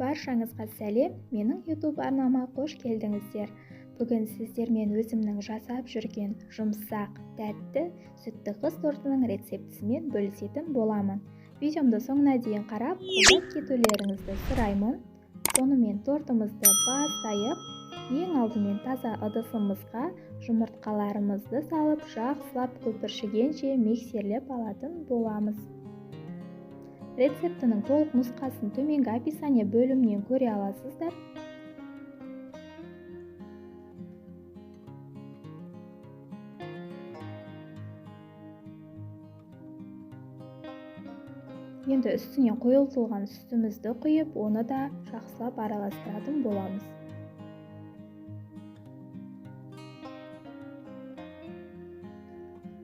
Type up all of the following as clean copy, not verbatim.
Баршаңызға сәлем, менің YouTube арнама қош келдіңіздер. Бүгін сіздермен өзімнің жасап жүрген жұмсақ, тәтті, сүтті қыз тортының рецептісімен бөлісетін боламын. Видеомды соңына дейін қарап, қолдап кетулеріңізді сұраймын. Сонымен тортымызды бастайық. Ең алдымен таза ыдысымызға жұмыртқаларымызды салып, жақсылап көпіршігенше миксерлеп алатын боламыз. Рецептінің толық нұсқасын төменгі описание бөлімінен көре аласыздар. Енді үстіне қойылтылған сүтімізді құйып, оны да жақсылап араластыратын боламыз.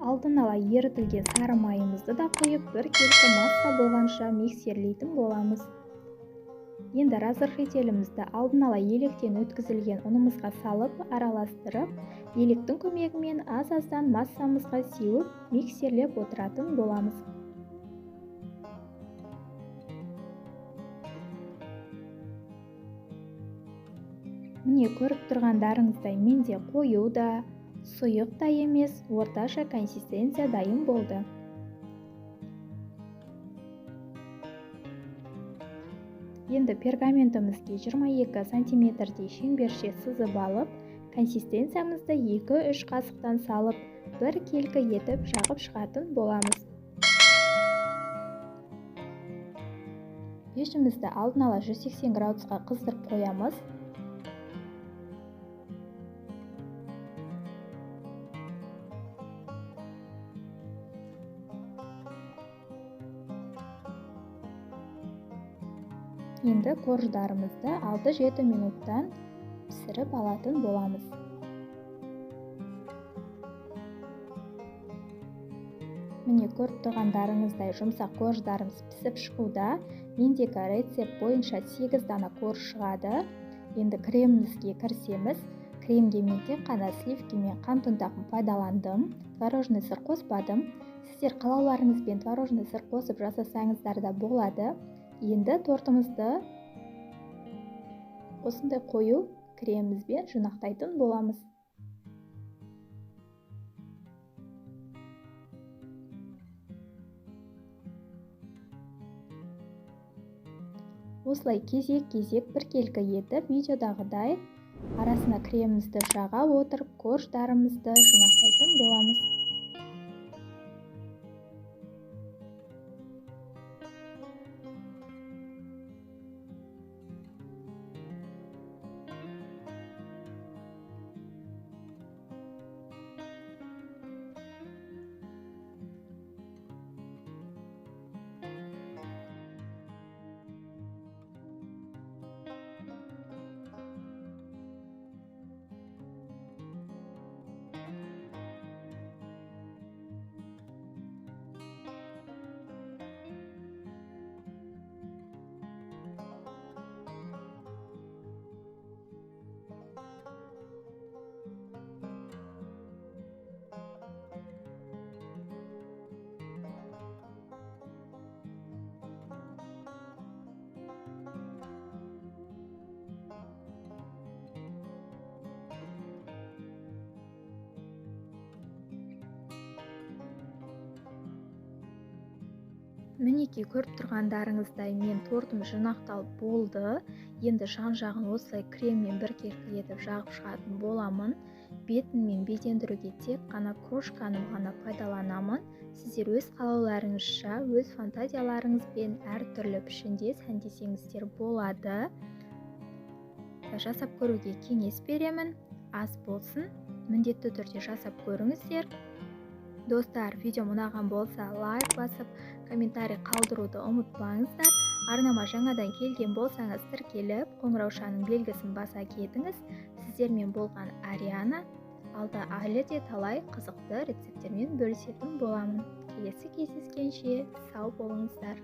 Алдын ала ерітілген сары майымызды да құйып, бір келкі масса болғанша миксерлейтін боламыз. Енді разрыхителімізді алдын ала електен өткізілген ұнымызға салып, араластырып, електің көмегімен аз-аздан массамызға сеуіп, миксерлеп отыратын боламыз. Міне көріп тұрғандарыңыздай менде қою да, сұйық та емес, орташа консистенция дайын болды. Енді пергаментімізге 22 сантиметрдей шеңберше сызып алып, консистенциямызды 2-3 қасықтан салып, бір келкі етіп жағып шығатын боламыз. Пешімізді алдын ала 180 градусқа қыздырып қоямыз. Енді корждарымызды 6-7 минуттан пісіріп алатын боламыз. Міне көріп тұрғандарыңыздай жұмсақ корждарымыз пісіп шығуда. Мендегі рецепт бойынша 8 дана корж шығады. Енді кремімізге кірісеміз. Кремге мен тек қана сливки мен қант ұнтағын пайдаландым. Творожный сыр қоспадым. Сіздер қалауларыңызбен творожный сыр қосып жасасаңыздар да болады. Енді тортымызды осындай қою кремімізбен жинақтайтын боламыз. Осылай кезек-кезек бір келкі етіп, видеодағыдай арасына кремімізді жаға отырып, корждарымызды жинақтайтын боламыз. Мінекей көріп тұрғандарыңыздай мен тортым жинақталып болды. Енді жан-жағын осылай креммен бір келкі етіп жағып шығатын боламын. Бетін мен безендіруге тек қана крошканы ғана пайдаланамын. Сіздер өз қалауларыңызша, өз фантазияларыңызбен әртүрлі пішінде сәндесеңіздер болады. Жасап көруге кеңес беремін. Аз болсын, міндетті түрде жасап көріңіздер. Достар, видео ұнаған болса, лайк басып, комментарий қалдыруды ұмытпаңыздар. Арнама жаңадан келген болсаңыз, тіркеліп, қоңыраушаның белгісін баса кетіңіз. Сіздермен болған Ариана. Алда әлі де талай қызықты рецепттермен бөлісетін боламын. Келесі кездескенше сау болыңыздар.